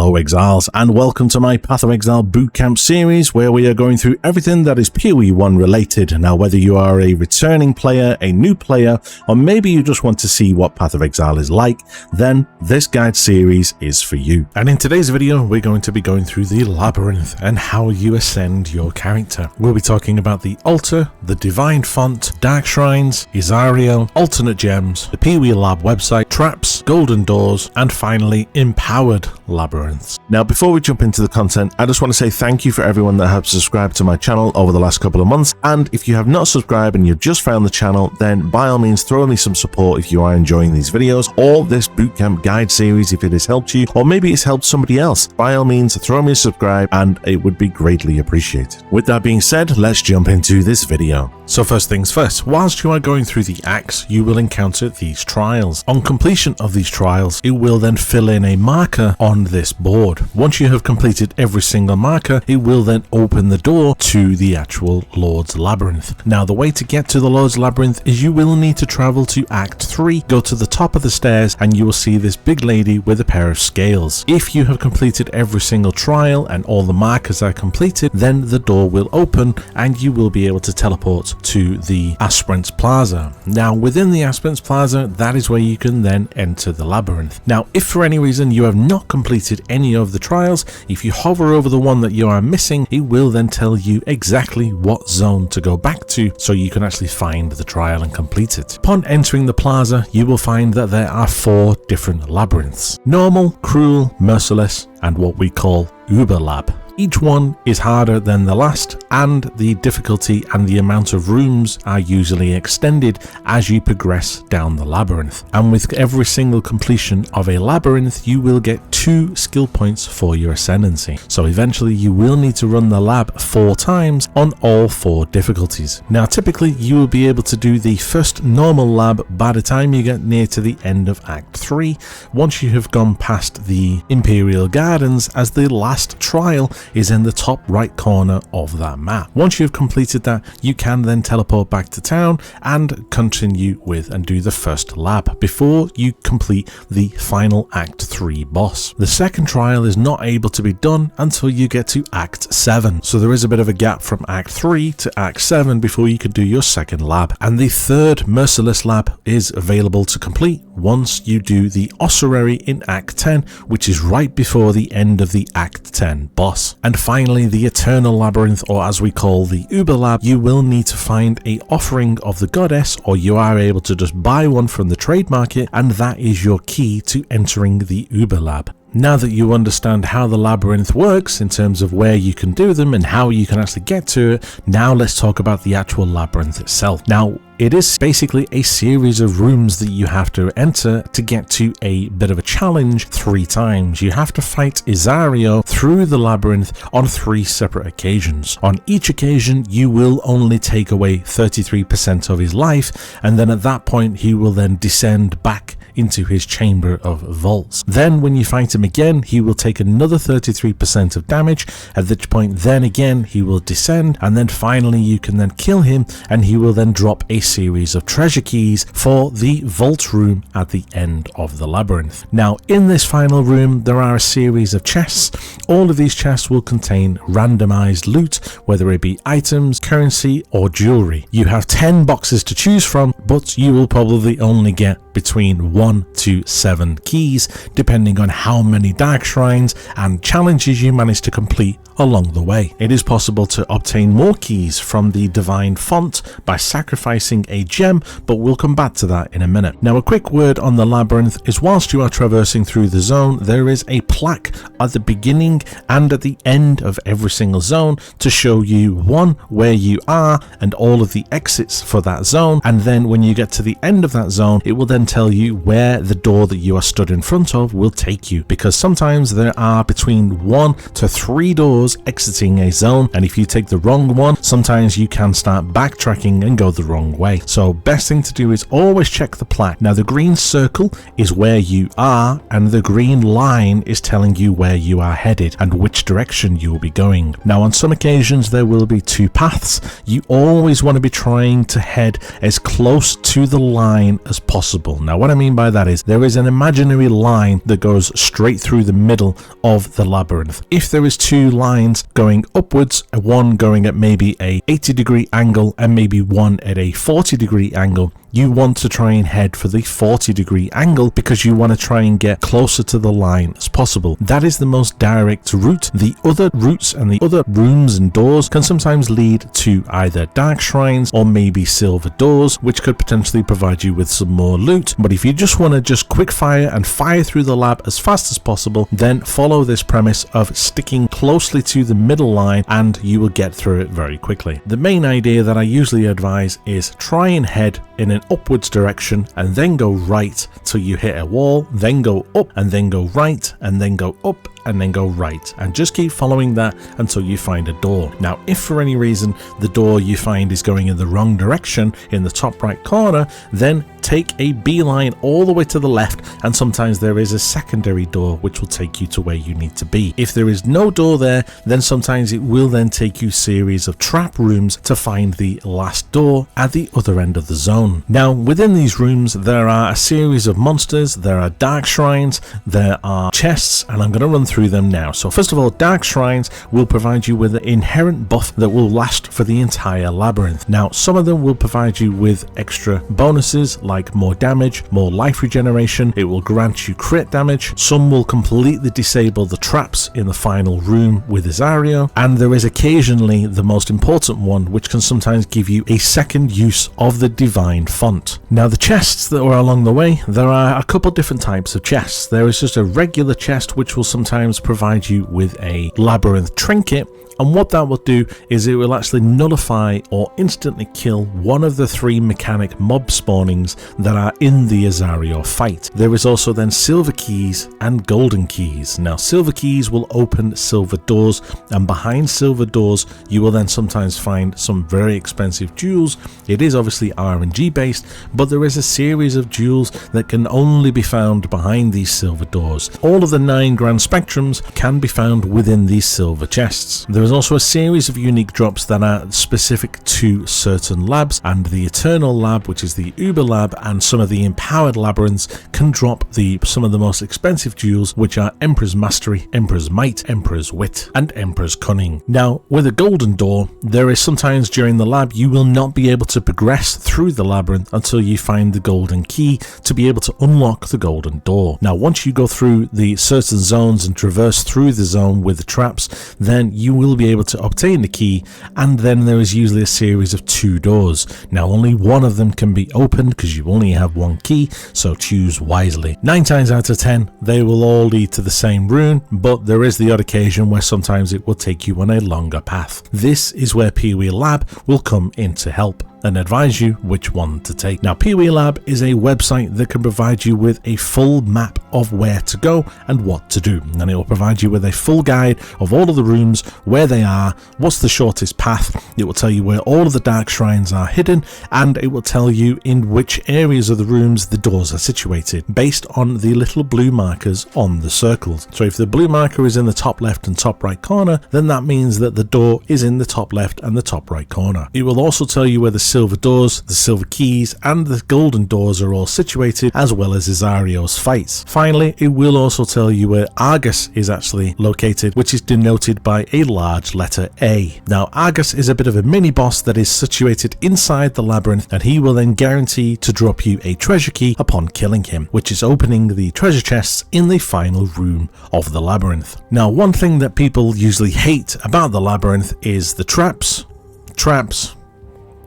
Hello Exiles, and welcome to my Path of Exile Bootcamp Series, where we are going through everything that is POE 1 related. Now, whether you are a returning player, a new player, or maybe you just want to see what Path of Exile is like, then this guide series is for you. And in today's video, we're going to be going through the Labyrinth and how you ascend your character. We'll be talking about the altar, the divine font, Darkshrines, Izaro, alternate gems, the POE Lab website, traps, golden doors, and finally empowered labyrinths. Now, before we jump into the content, I just want to say thank you for everyone that have subscribed to my channel over the last couple of months, and if you have not subscribed and you've just found the channel, then by all means throw me some support if you are enjoying these videos or this bootcamp guide series if it has helped you, or maybe it's helped somebody else. By all means throw me a subscribe and it would be greatly appreciated. With that being said, let's jump into this video. So first things first, whilst you are going through the acts, you will encounter these trials. On completion of these trials, it will then fill in a marker on this board. Once you have completed every single marker, it will then open the door to the actual Lord's Labyrinth. Now, the way to get to the Lord's Labyrinth is you will need to travel to Act 3, go to the top of the stairs, and you will see this big lady with a pair of scales. If you have completed every single trial and all the markers are completed, then the door will open and you will be able to teleport to the Aspirants Plaza. Now, within the Aspirants Plaza, that is where you can then enter the labyrinth. Now, if for any reason you have not completed any of the trials, if you hover over the one that you are missing, it will then tell you exactly what zone to go back to so you can actually find the trial and complete it. Upon entering the plaza, you will find that there are 4 different labyrinths: normal, cruel, merciless, and what we call Uber Lab. Each one is harder than the last, and the difficulty and the amount of rooms are usually extended as you progress down the labyrinth. And with every single completion of a labyrinth, you will get 2 skill points for your Ascendancy. So eventually you will need to run the lab 4 times on all 4 difficulties. Now, typically you will be able to do the first normal lab by the time you get near to the end of Act 3, once you have gone past the Imperial Gardens, as the last trial is in the top right corner of that map. Once you've completed that, you can then teleport back to town and continue with and do the first lab before you complete the final Act 3 boss. The second trial is not able to be done until you get to Act 7, so there is a bit of a gap from Act 3 to Act 7 before you could do your second lab. And the third Merciless lab is available to complete once you do the Ossuary in Act 10, which is right before the end of the Act 10 boss. And finally, the Eternal Labyrinth, or as we call the Uber Lab, you will need to find a offering of the goddess, or you are able to just buy one from the trade market, and that is your key to entering the Uber Lab. Now that you understand how the labyrinth works in terms of where you can do them and how you can actually get to it, now let's talk about the actual labyrinth itself. Now, it is basically a series of rooms that you have to enter to get to a bit of a challenge 3 times. You have to fight Izaro through the labyrinth on 3 separate occasions. On each occasion, you will only take away 33% of his life, and then at that point, he will then descend back into his chamber of vaults. Then when you fight him again, he will take another 33% of damage, at which point then again he will descend, and then finally you can then kill him and he will then drop a series of treasure keys for the vault room at the end of the labyrinth. Now, in this final room there are a series of chests. All of these chests will contain randomized loot, whether it be items, currency, or jewelry. You have 10 boxes to choose from, but you will probably only get between 1 to 7 keys, depending on how many Darkshrines and challenges you manage to complete along the way. It is possible to obtain more keys from the divine font by sacrificing a gem, but we'll come back to that in a minute. Now, a quick word on the labyrinth is whilst you are traversing through the zone, there is a plaque at the beginning and at the end of every single zone to show you, 1, where you are and all of the exits for that zone, and then when you get to the end of that zone, it will then tell you where the door that you are stood in front of will take you, because sometimes there are between 1 to 3 doors exiting a zone, and if you take the wrong one, sometimes you can start backtracking and go the wrong way. So best thing to do is always check the plaque. Now, the green circle is where you are, and the green line is telling you where you are headed and which direction you will be going. Now, on some occasions there will be 2 paths. You always want to be trying to head as close to the line as possible. Now, what I mean by that is there is an imaginary line that goes straight straight through the middle of the labyrinth. If there is two lines going upwards, one going at maybe a 80-degree angle and maybe one at a 40-degree angle, you want to try and head for the 40-degree angle because you want to try and get closer to the line as possible. That is the most direct route. The other routes and the other rooms and doors can sometimes lead to either Darkshrines or maybe silver doors, which could potentially provide you with some more loot. But if you just want to just quick fire and fire through the lab as fast as possible, then follow this premise of sticking closely to the middle line and you will get through it very quickly. The main idea that I usually advise is try and head in an upwards direction and then go right till you hit a wall, then go up and then go right and then go up and then go right, and just keep following that until you find a door. Now, if for any reason the door you find is going in the wrong direction in the top right corner, then take a beeline all the way to the left, and sometimes there is a secondary door which will take you to where you need to be. If there is no door there, then sometimes it will then take you a series of trap rooms to find the last door at the other end of the zone. Now, within these rooms there are a series of monsters, there are Darkshrines, there are chests, and I'm going to run through them now. So first of all, Darkshrines will provide you with an inherent buff that will last for the entire labyrinth. Now, some of them will provide you with extra bonuses like more damage, more life regeneration, it will grant you crit damage, some will completely disable the traps in the final room with Izaro, and there is occasionally the most important one which can sometimes give you a second use of the divine font. Now, the chests that are along the way, there are a couple different types of chests. There is just a regular chest which will sometimes provide you with a labyrinth trinket, and what that will do is it will actually nullify or instantly kill one of the 3 mechanic mob spawnings that are in the Izaro fight. There is also then silver keys and golden keys. Now, silver keys will open silver doors, and behind silver doors you will then sometimes find some very expensive jewels. It is obviously RNG based, but there is a series of jewels that can only be found behind these silver doors. All of the 9 grand spectrums can be found within these silver chests. There is also a series of unique drops that are specific to certain labs, and the Eternal Lab, which is the Uber Lab, and some of the Empowered Labyrinths can drop some of the most expensive jewels, which are Emperor's Mastery, Emperor's Might, Emperor's Wit, and Emperor's Cunning. Now, with a golden door, there is sometimes during the lab you will not be able to progress through the labyrinth until you find the golden key to be able to unlock the golden door. Now, once you go through the certain zones and traverse through the zone with the traps, then you will be able to obtain the key, and then there is usually a series of 2 doors. Now, only one of them can be opened because you only have 1 key, so choose wisely. 9 times out of 10 they will all lead to the same rune, but there is the odd occasion where sometimes it will take you on a longer path. This is where POE Lab will come in to help and advise you which one to take. Now, POE Lab is a website that can provide you with a full map of where to go and what to do, and it will provide you with a full guide of all of the rooms, where they are, what's the shortest path. It will tell you where all of the Darkshrines are hidden, and it will tell you in which areas of the rooms the doors are situated based on the little blue markers on the circles. So if the blue marker is in the top left and top right corner, then that means that the door is in the top left and the top right corner. It will also tell you where the silver doors, the silver keys, and the golden doors are all situated, as well as Izaro's fights. Finally, it will also tell you where Argus is actually located, which is denoted by a large letter A. Now, Argus is a bit of a mini boss that is situated inside the labyrinth, and he will then guarantee to drop you a treasure key upon killing him, which is opening the treasure chests in the final room of the labyrinth. Now, one thing that people usually hate about the labyrinth is the traps,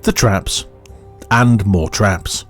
the traps, and more traps.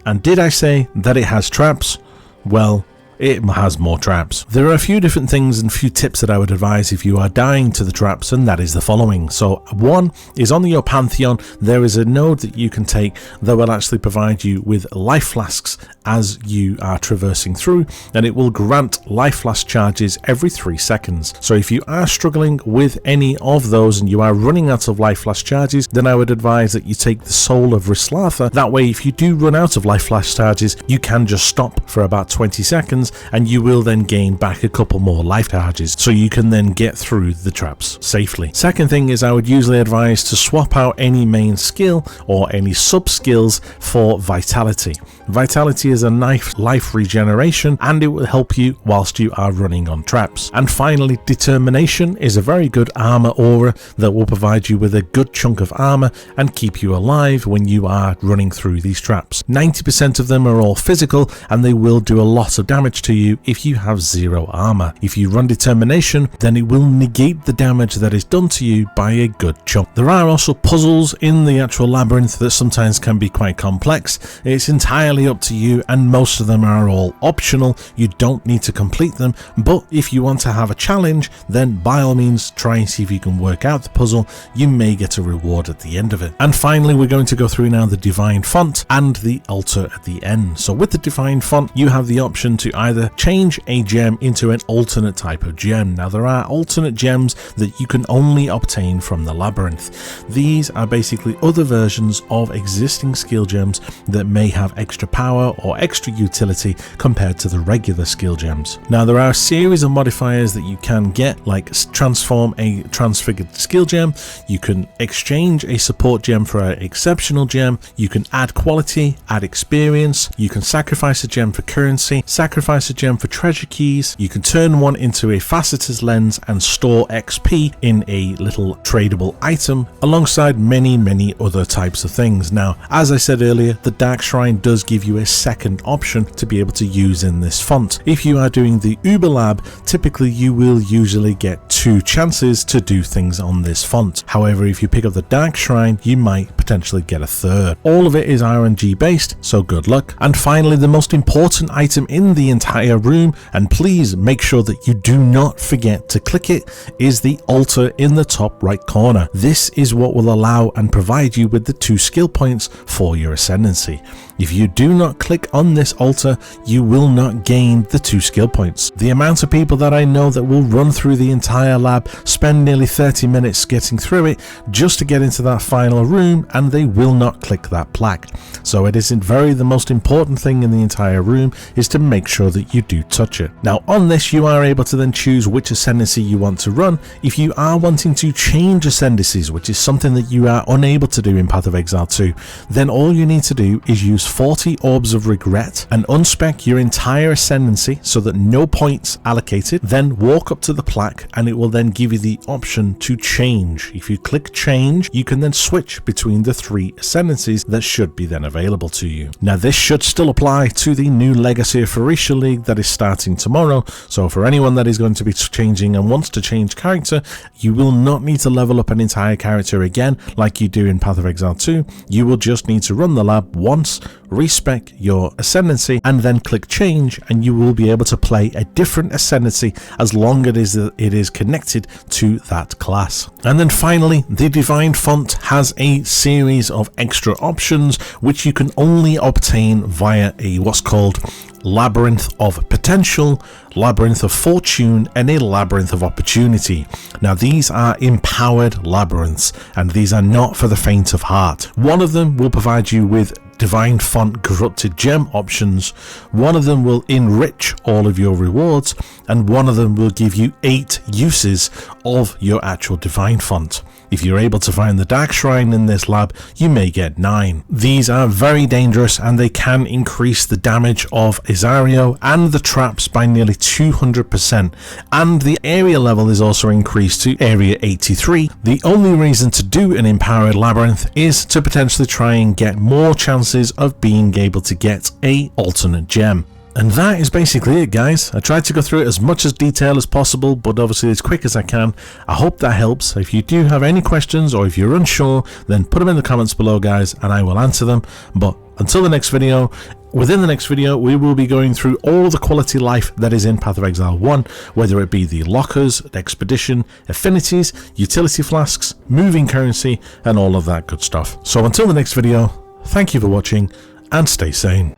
And did I say that it has traps? Well, it has more traps. There are a few different things and few tips that I would advise if you are dying to the traps, and that is the following. So one is on your Pantheon, there is a node that you can take that will actually provide you with life flasks as you are traversing through, and it will grant life flask charges every 3 seconds. So if you are struggling with any of those and you are running out of life flask charges, then I would advise that you take the Soul of Rislatha. That way, if you do run out of life flask charges, you can just stop for about 20 seconds and you will then gain back a couple more life charges, so you can then get through the traps safely. Second thing is, I would usually advise to swap out any main skill or any sub skills for vitality. Vitality is a life regeneration, and it will help you whilst you are running on traps. And finally, Determination is a very good armor aura that will provide you with a good chunk of armor and keep you alive when you are running through these traps. 90% of them are all physical, and they will do a lot of damage to you if you have 0 armor. If you run Determination, then it will negate the damage that is done to you by a good chunk. There are also puzzles in the actual labyrinth that sometimes can be quite complex. It's entirely up to you, and most of them are all optional. You don't need to complete them, but if you want to have a challenge, then by all means try and see if you can work out the puzzle. You may get a reward at the end of it. And finally, we're going to go through now the Divine Font and the altar at the end. So with the Divine Font, you have the option to either change a gem into an alternate type of gem. Now there are alternate gems that you can only obtain from the labyrinth. These are basically other versions of existing skill gems that may have extra power or extra utility compared to the regular skill gems. Now there are a series of modifiers that you can get, like transform a transfigured skill gem, you can exchange a support gem for an exceptional gem, you can add quality, add experience, you can sacrifice a gem for currency, sacrifice a gem for treasure keys, you can turn one into a facetter's lens and store XP in a little tradable item, alongside many other types of things. Now, as I said earlier, the Darkshrine does give you a second option to be able to use in this font. If you are doing the POE Lab, typically you will usually get 2 chances to do things on this font. However, if you pick up the Darkshrine, you might potentially get a third. All of it is RNG based, so good luck. And finally, the most important item in the entire room, and please make sure that you do not forget to click it, is the altar in the top right corner. This is what will allow and provide you with the 2 skill points for your Ascendancy. If you do not click on this altar, you will not gain the 2 skill points. The amount of people that I know that will run through the entire lab, spend nearly 30 minutes getting through it just to get into that final room, and they will not click that plaque. So it isn't the most important thing in the entire room is to make sure that you do touch it. Now on this, you are able to then choose which Ascendancy you want to run. If you are wanting to change Ascendancies, which is something that you are unable to do in Path of Exile 2, then all you need to do is use 40 Orbs of Regret and unspec your entire Ascendancy so that no points allocated, then walk up to the plaque and it will then give you the option to change. If you click change, you can then switch between the 3 Ascendancies that should be then available to you. Now this should still apply to the new Legacy of Pharisha League that is starting tomorrow, so for anyone that is going to be changing and wants to change character, you will not need to level up an entire character again like you do in Path of Exile 2. You will just need to run the lab once, respec your Ascendancy, and then click change, and you will be able to play a different Ascendancy as long as it is connected to that class. And then finally, the Divine Font has a series of extra options which you can only obtain via a what's called Labyrinth of Potential, Labyrinth of Fortune, and a Labyrinth of Opportunity. Now these are empowered labyrinths, and these are not for the faint of heart. One of them will provide you with Divine Font Corrupted Gem options, one of them will enrich all of your rewards, and one of them will give you 8 uses of your actual Divine Font. If you're able to find the Darkshrine in this lab, you may get 9. These are very dangerous, and they can increase the damage of Izaro and the traps by nearly 200%, and the area level is also increased to area 83. The only reason to do an empowered labyrinth is to potentially try and get more chances of being able to get a alternate gem. And that is basically it, guys. I tried to go through it as much as detail as possible, but obviously as quick as I can. I hope that helps. If you do have any questions or if you're unsure, then put them in the comments below, guys, and I will answer them. But until the next video, within the next video, we will be going through all the quality life that is in Path of Exile 1, whether it be the lockers, the expedition, affinities, utility flasks, moving currency, and all of that good stuff. So until the next video, thank you for watching and stay sane.